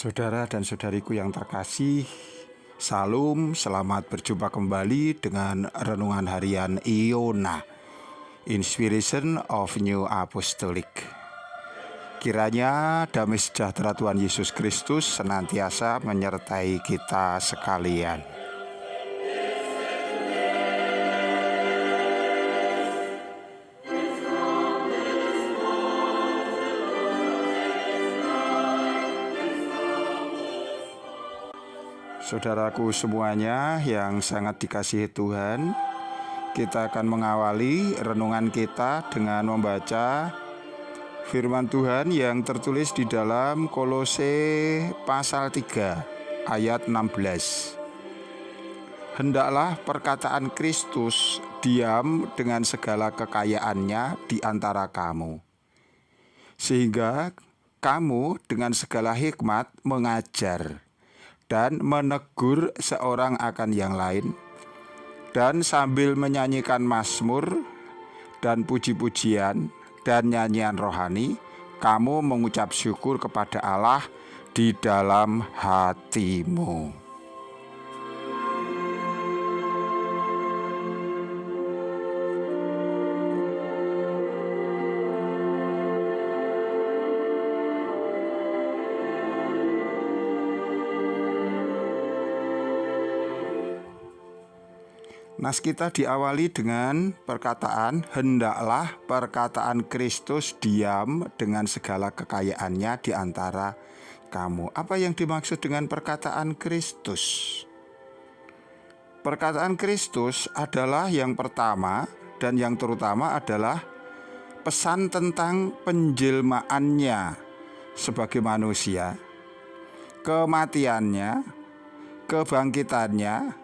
Saudara dan saudariku yang terkasih, Salam, selamat berjumpa kembali dengan renungan harian Iona, Inspiration of New Apostolic. Kiranya damai sejahtera Tuhan Yesus Kristus senantiasa menyertai kita sekalian. Saudaraku semuanya yang sangat dikasihi Tuhan, kita akan mengawali renungan kita dengan membaca firman Tuhan yang tertulis di dalam Kolose pasal 3 ayat 16. Hendaklah perkataan Kristus diam dengan segala kekayaannya di antara kamu, sehingga kamu dengan segala hikmat mengajar dan menegur seorang akan yang lain, dan sambil menyanyikan mazmur dan puji-pujian dan nyanyian rohani, kamu mengucap syukur kepada Allah di dalam hatimu. Nas kita diawali dengan perkataan, hendaklah perkataan Kristus diam dengan segala kekayaannya di antara kamu. Apa yang dimaksud dengan perkataan Kristus? Perkataan Kristus adalah yang pertama dan yang terutama adalah pesan tentang penjelmaannya sebagai manusia, kematiannya, kebangkitannya,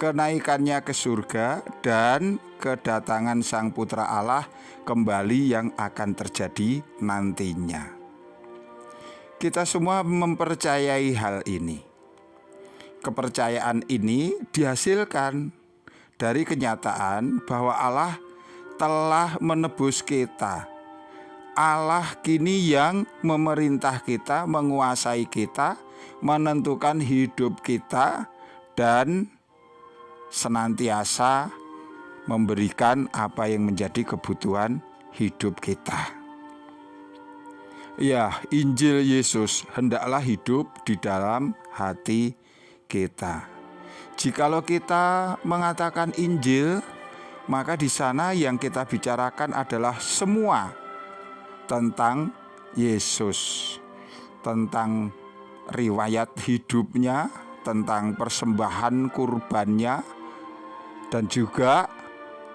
kenaikannya ke surga, dan kedatangan Sang Putra Allah kembali yang akan terjadi nantinya. Kita semua mempercayai hal ini. Kepercayaan ini dihasilkan dari kenyataan bahwa Allah telah menebus kita. Allah kini yang memerintah kita, menguasai kita, menentukan hidup kita, dan senantiasa memberikan apa yang menjadi kebutuhan hidup kita. Ya, Injil Yesus hendaklah hidup di dalam hati kita. Jikalau kita mengatakan Injil, maka di sana yang kita bicarakan adalah semua tentang Yesus, tentang riwayat hidupnya, tentang persembahan kurbannya, dan juga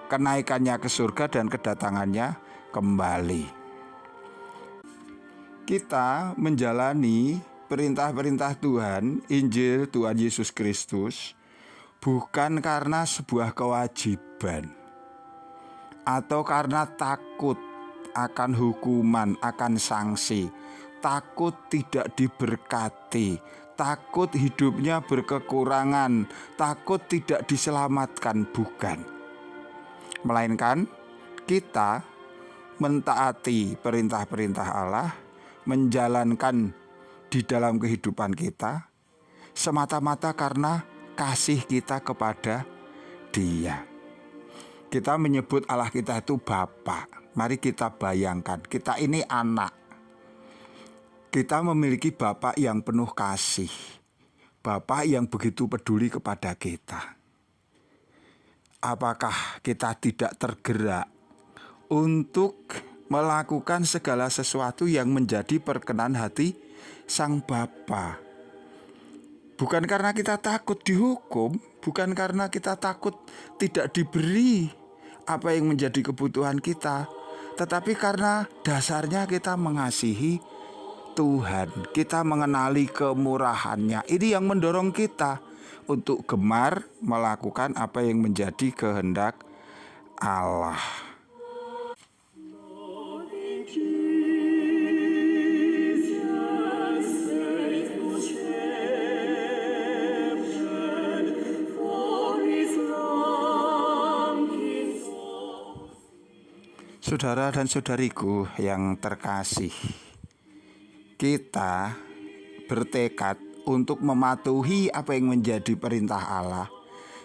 kenaikannya ke surga dan kedatangannya kembali. Kita menjalani perintah-perintah Tuhan, Injil Tuhan Yesus Kristus, bukan karena sebuah kewajiban atau karena takut akan hukuman, akan sanksi, takut tidak diberkati, takut hidupnya berkekurangan, takut tidak diselamatkan, bukan. Melainkan kita mentaati perintah-perintah Allah, menjalankan di dalam kehidupan kita semata-mata karena kasih kita kepada Dia. Kita menyebut Allah kita itu Bapa. Mari kita bayangkan, kita ini anak. Kita memiliki Bapa yang penuh kasih, Bapa yang begitu peduli kepada kita. Apakah kita tidak tergerak untuk melakukan segala sesuatu yang menjadi perkenan hati Sang Bapa? Bukan karena kita takut dihukum, bukan karena kita takut tidak diberi apa yang menjadi kebutuhan kita, tetapi karena dasarnya kita mengasihi Tuhan, kita mengenali kemurahan-Nya. Ini yang mendorong kita untuk gemar melakukan apa yang menjadi kehendak Allah. Saudara dan saudariku yang terkasih, kita bertekad untuk mematuhi apa yang menjadi perintah Allah,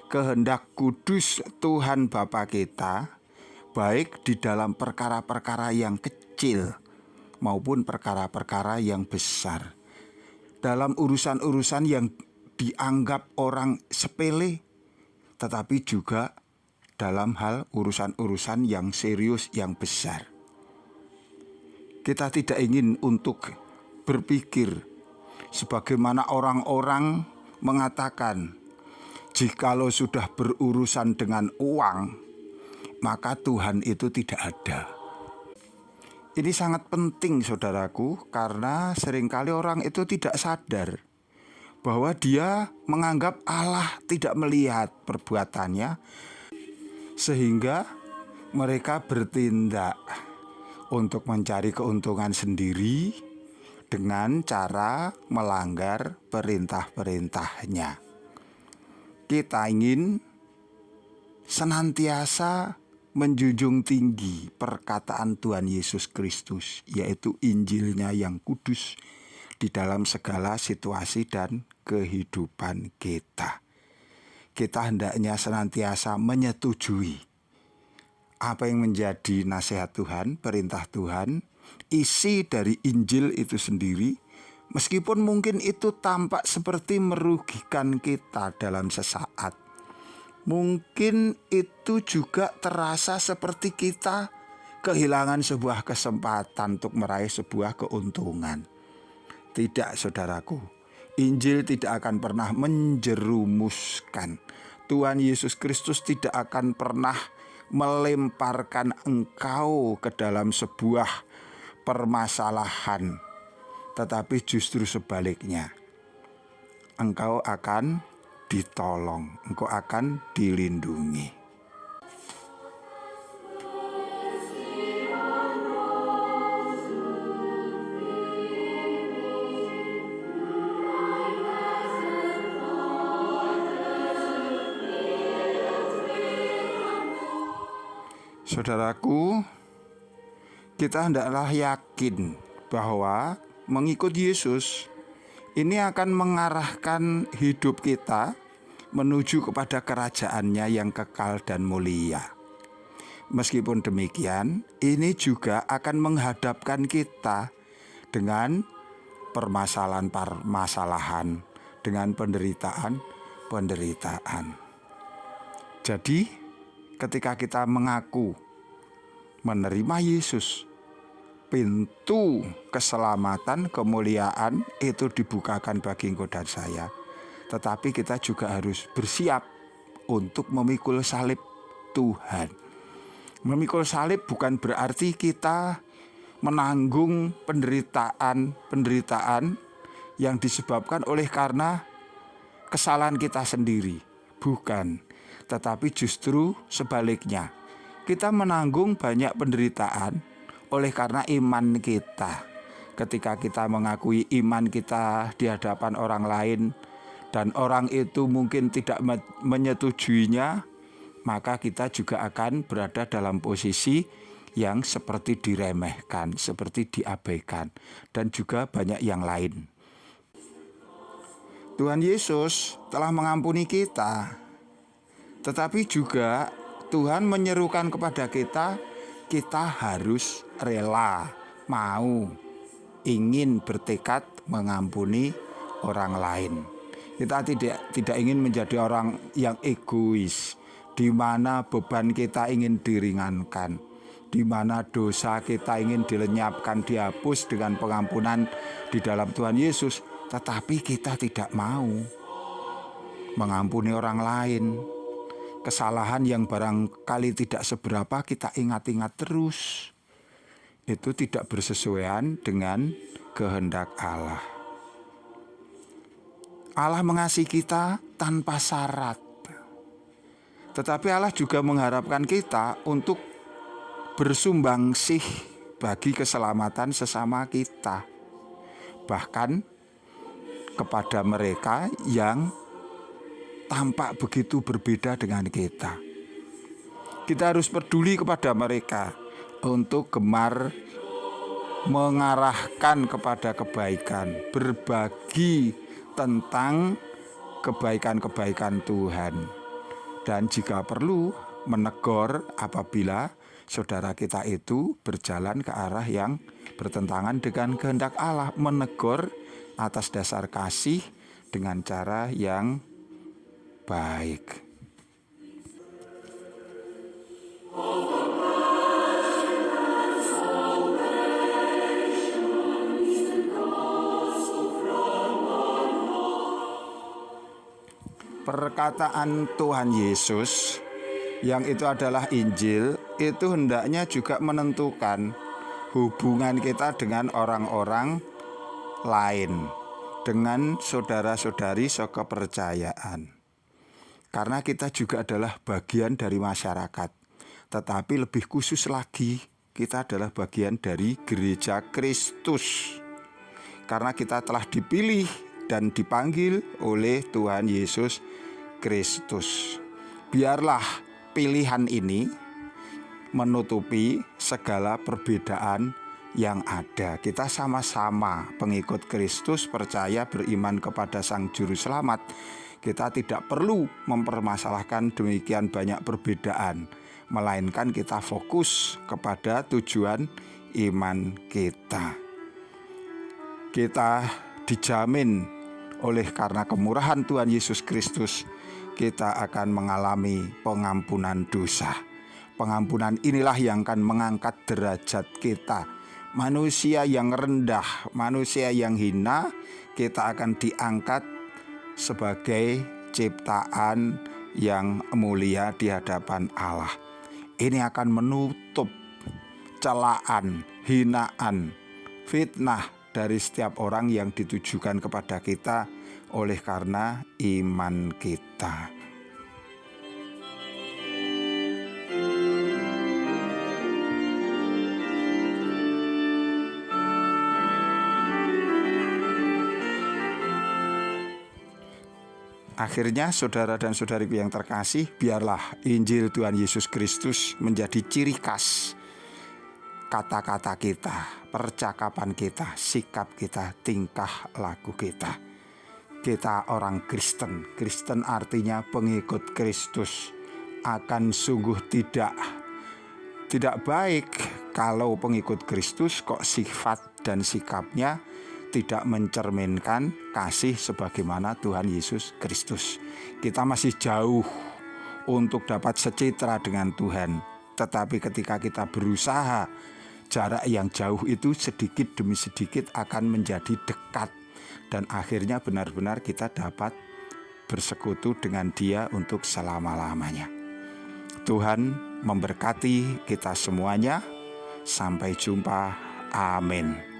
kehendak kudus Tuhan Bapa kita, baik di dalam perkara-perkara yang kecil maupun perkara-perkara yang besar. Dalam urusan-urusan yang dianggap orang sepele, tetapi juga dalam hal urusan-urusan yang serius, yang besar. Kita tidak ingin untuk berpikir sebagaimana orang-orang mengatakan, jikalau sudah berurusan dengan uang, maka Tuhan itu tidak ada. Ini sangat penting saudaraku, karena seringkali orang itu tidak sadar bahwa dia menganggap Allah tidak melihat perbuatannya, sehingga mereka bertindak untuk mencari keuntungan sendiri dengan cara melanggar perintah-perintahnya. Kita ingin senantiasa menjunjung tinggi perkataan Tuhan Yesus Kristus, yaitu Injilnya yang kudus di dalam segala situasi dan kehidupan kita. Kita hendaknya senantiasa menyetujui apa yang menjadi nasihat Tuhan, perintah Tuhan, isi dari Injil itu sendiri, meskipun mungkin itu tampak seperti merugikan kita dalam sesaat. Mungkin itu juga terasa seperti kita kehilangan sebuah kesempatan untuk meraih sebuah keuntungan. Tidak, saudaraku. Injil tidak akan pernah menjerumuskan. Tuhan Yesus Kristus tidak akan pernah melemparkan engkau ke dalam sebuah permasalahan, tetapi justru sebaliknya. Engkau akan ditolong, engkau akan dilindungi. Saudaraku, kita hendaklah yakin bahwa mengikut Yesus ini akan mengarahkan hidup kita menuju kepada kerajaannya yang kekal dan mulia. Meskipun demikian, ini juga akan menghadapkan kita dengan permasalahan-permasalahan, dengan penderitaan-penderitaan. Jadi, ketika kita mengaku menerima Yesus, pintu keselamatan, kemuliaan itu dibukakan bagi engkau dan saya. Tetapi kita juga harus bersiap untuk memikul salib Tuhan. Memikul salib bukan berarti kita menanggung penderitaan yang disebabkan oleh karena kesalahan kita sendiri. Bukan, tetapi justru sebaliknya. Kita menanggung banyak penderitaan oleh karena iman kita. Ketika kita mengakui iman kita di hadapan orang lain dan orang itu mungkin tidak menyetujuinya, maka kita juga akan berada dalam posisi yang seperti diremehkan, seperti diabaikan, dan juga banyak yang lain. Tuhan Yesus telah mengampuni kita, tetapi juga Tuhan menyerukan kepada kita, kita harus rela, mau, ingin bertekad mengampuni orang lain. Kita tidak ingin menjadi orang yang egois, di mana beban kita ingin diringankan, di mana dosa kita ingin dilenyapkan, dihapus dengan pengampunan di dalam Tuhan Yesus, tetapi kita tidak mau mengampuni orang lain. Kesalahan yang barangkali tidak seberapa kita ingat-ingat terus. Itu tidak bersesuaian dengan kehendak Allah. Allah mengasihi kita tanpa syarat. Tetapi Allah juga mengharapkan kita untuk bersumbangsih bagi keselamatan sesama kita. Bahkan kepada mereka yang tampak begitu berbeda dengan kita. Kita harus peduli kepada mereka untuk gemar mengarahkan kepada kebaikan, berbagi tentang kebaikan-kebaikan Tuhan, dan jika perlu menegur apabila saudara kita itu berjalan ke arah yang bertentangan dengan kehendak Allah, menegur atas dasar kasih dengan cara yang baik. Perkataan Tuhan Yesus yang itu adalah Injil, itu hendaknya juga menentukan hubungan kita dengan orang-orang lain, dengan saudara-saudari sekepercayaan. Karena kita juga adalah bagian dari masyarakat, tetapi lebih khusus lagi kita adalah bagian dari gereja Kristus. Karena kita telah dipilih dan dipanggil oleh Tuhan Yesus Kristus. Biarlah pilihan ini menutupi segala perbedaan yang ada. Kita sama-sama pengikut Kristus, percaya, beriman kepada Sang Juru Selamat. Kita tidak perlu mempermasalahkan demikian banyak perbedaan, melainkan kita fokus kepada tujuan iman kita. Kita dijamin oleh karena kemurahan Tuhan Yesus Kristus, kita akan mengalami pengampunan dosa. Pengampunan inilah yang akan mengangkat derajat kita. Manusia yang rendah, manusia yang hina, kita akan diangkat sebagai ciptaan yang mulia di hadapan Allah. Ini akan menutup celaan, hinaan, fitnah dari setiap orang yang ditujukan kepada kita oleh karena iman kita. Akhirnya saudara dan saudariku yang terkasih, biarlah Injil Tuhan Yesus Kristus menjadi ciri khas kata-kata kita, percakapan kita, sikap kita, tingkah laku kita. Kita orang Kristen. Kristen artinya pengikut Kristus. Akan sungguh tidak baik kalau pengikut Kristus kok sifat dan sikapnya tidak mencerminkan kasih sebagaimana Tuhan Yesus Kristus. Kita masih jauh untuk dapat secitra dengan Tuhan. Tetapi ketika kita berusaha, jarak yang jauh itu sedikit demi sedikit akan menjadi dekat. Dan akhirnya benar-benar kita dapat bersekutu dengan Dia untuk selama-lamanya. Tuhan memberkati kita semuanya. Sampai jumpa. Amin.